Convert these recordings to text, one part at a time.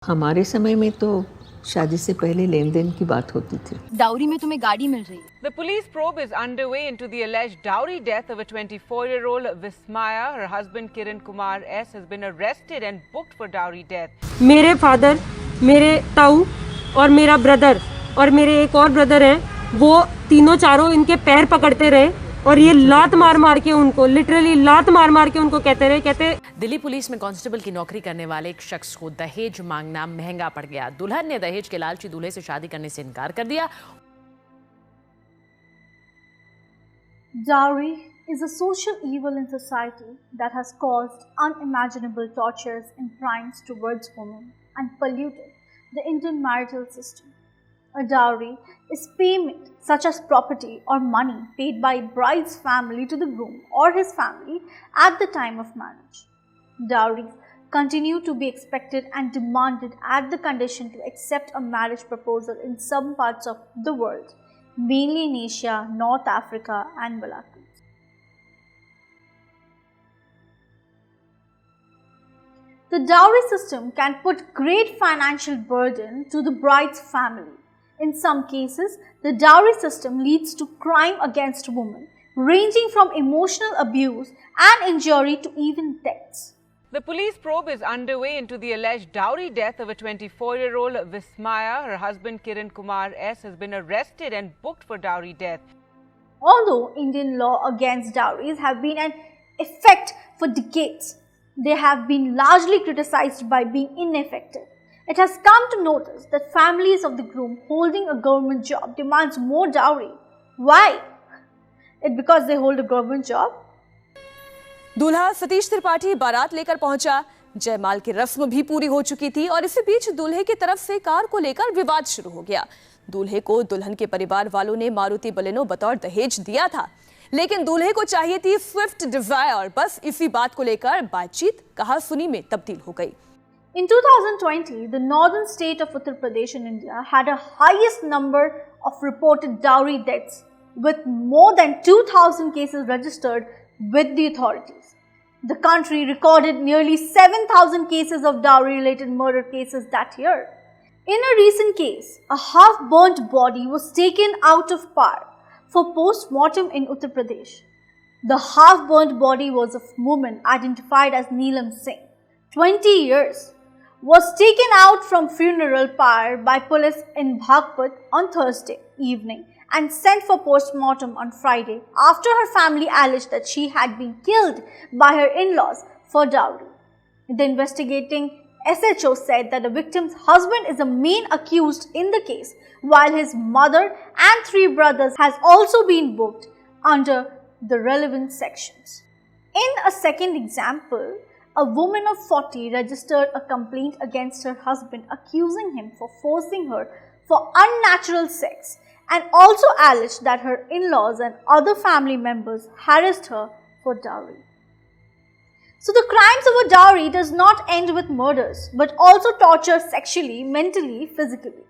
हमारे समय में तो शादी से पहले लेन देन की बात होती थी। डाउरी में तुम्हें गाड़ी मिल रही है। The police probe is underway into the alleged dowry death of a 24-year-old Vismaya. Her husband Kiran Kumar S has been arrested and booked for dowry death. मेरे फादर, मेरे ताऊ और मेरा ब्रदर और मेरे एक और ब्रदर हैं, वो तीनों चारों इनके पैर पकड़ते रहे और ये लात मार मार के उनको, लिटरली लात मार मार के उनको कहते दिल्ली पुलिस में कांस्टेबल की नौकरी करने वाले एक शख्स को दहेज मांगना महंगा पड़ गया। दुल्हन ने दहेज के लालची दूल्हे से शादी करने से इनकार कर दिया। Dowry is a social evil in society that has caused unimaginable tortures and crimes towards women and polluted the Indian marital system. A dowry is payment such as property or money paid by bride's family to the groom or his family at the time of marriage. Dowries continue to be expected and demanded at the condition to accept a marriage proposal in some parts of the world, mainly in Asia, North Africa and Malacca. The dowry system can put great financial burden to the bride's family. In some cases, the dowry system leads to crime against women, ranging from emotional abuse and injury to even deaths. The police probe is underway into the alleged dowry death of a 24-year-old Vismaya. Her husband Kiran Kumar S has been arrested and booked for dowry death. Although Indian law against dowries have been in effect for decades, they have been largely criticized by being ineffective. It has come to notice that families of the groom holding a government job demands more dowry. Why? It's because they hold a government job? दूल्हा सतीश त्रिपाठी बारात लेकर पहुंचा। जयमाल की रस्म भी पूरी हो चुकी थी और इसी बीच दूल्हे की तरफ से कार को लेकर विवाद शुरू हो गया। दूल्हे को दुल्हन के परिवार वालों ने मारुति बलेनो बतौर दहेज दिया था, लेकिन दूल्हे को चाहिए थी स्विफ्ट डिजायर। बस इसी बात को लेकर बातचीत कहा-सुनी में तब्दील हो गई। In 2020, the northern state of Uttar Pradesh in India had a highest number of reported dowry deaths, with more than 2,000 cases registered with the authorities. The country recorded nearly 7,000 cases of dowry-related murder cases that year. In a recent case, a half-burnt body was taken out of par for post-mortem in Uttar Pradesh. The half-burnt body was of a woman identified as Neelam Singh, 20 years, was taken out from funeral pyre by police in Bhagpat on Thursday evening and sent for post-mortem on Friday after her family alleged that she had been killed by her in-laws for dowry. The investigating SHO said that the victim's husband is the main accused in the case, while his mother and 3 brothers has also been booked under the relevant sections. In a second example, a woman of 40 registered a complaint against her husband accusing him for forcing her for unnatural sex and also alleged that her in-laws and other family members harassed her for dowry. So the crimes of a dowry does not end with murders but also torture sexually, mentally, physically.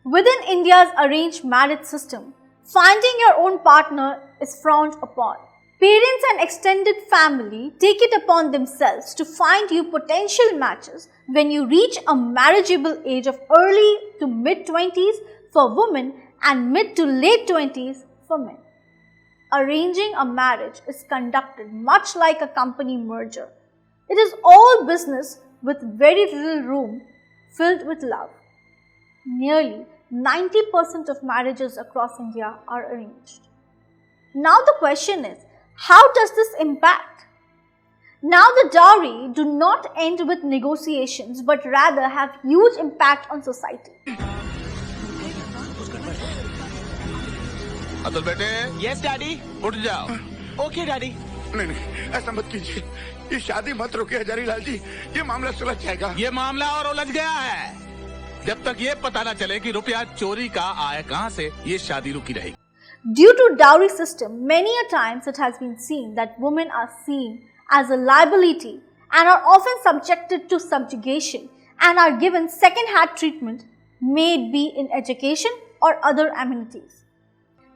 Within India's arranged marriage system, finding your own partner is frowned upon. Parents and extended family take it upon themselves to find you potential matches when you reach a marriageable age of early to mid-20s for women and mid to late 20s for men. Arranging a marriage is conducted much like a company merger. It is all business with very little room filled with love. Nearly 90% of marriages across India are arranged. Now the question is, how does this impact? Now the dowry do not end with negotiations but rather have huge impact on society. Atul बेटे, yes daddy. उठ जाओ। Okay daddy. नहीं नहीं, ऐसा मत कीजिए। ये शादी मत रोकिए हजारीलाल जी, ये मामला सुलझ जाएगा। ये मामला और उलझ गया है। जब तक ये पता न चले कि रुपया चोरी का आया कहां से, ये शादी रुकी रहेगी। Due to dowry system, many a times it has been seen that women are seen as a liability and are often subjected to subjugation and are given second-hand treatment, may it be in education or other amenities.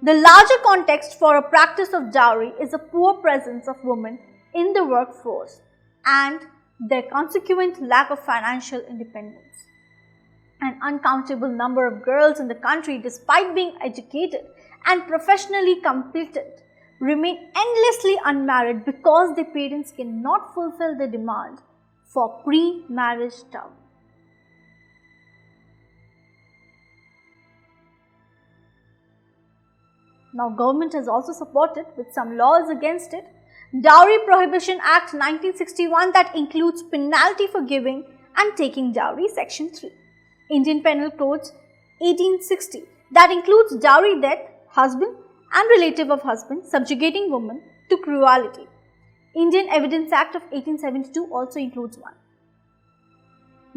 The larger context for a practice of dowry is a poor presence of women in the workforce and their consequent lack of financial independence. An uncountable number of girls in the country, despite being educated and professionally competent, remain endlessly unmarried because their parents cannot fulfill their demand for pre-marriage dowry. Now, government has also supported with some laws against it. Dowry Prohibition Act 1961 that includes penalty for giving and taking dowry, Section 3. Indian Penal Codes 1860 that includes dowry death, husband and relative of husband subjugating woman to cruelty. Indian Evidence Act of 1872 also includes one.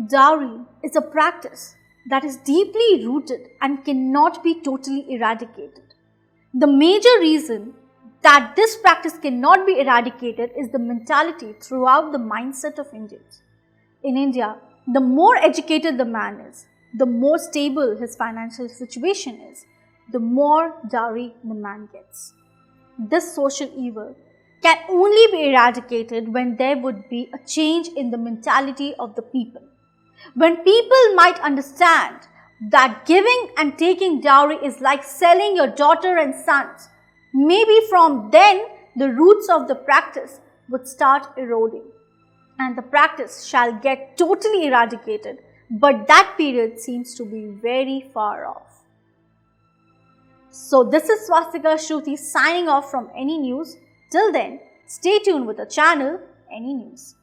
Dowry is a practice that is deeply rooted and cannot be totally eradicated. The major reason that this practice cannot be eradicated is the mentality throughout the mindset of Indians. In India, the more educated the man is, the more stable his financial situation is, the more dowry the man gets. This social evil can only be eradicated when there would be a change in the mentality of the people. When people might understand that giving and taking dowry is like selling your daughter and sons, maybe from then the roots of the practice would start eroding and the practice shall get totally eradicated, but that period seems to be very far off. So this is Swastika Shruti signing off from Anynews. Till then, stay tuned with the channel Anynews.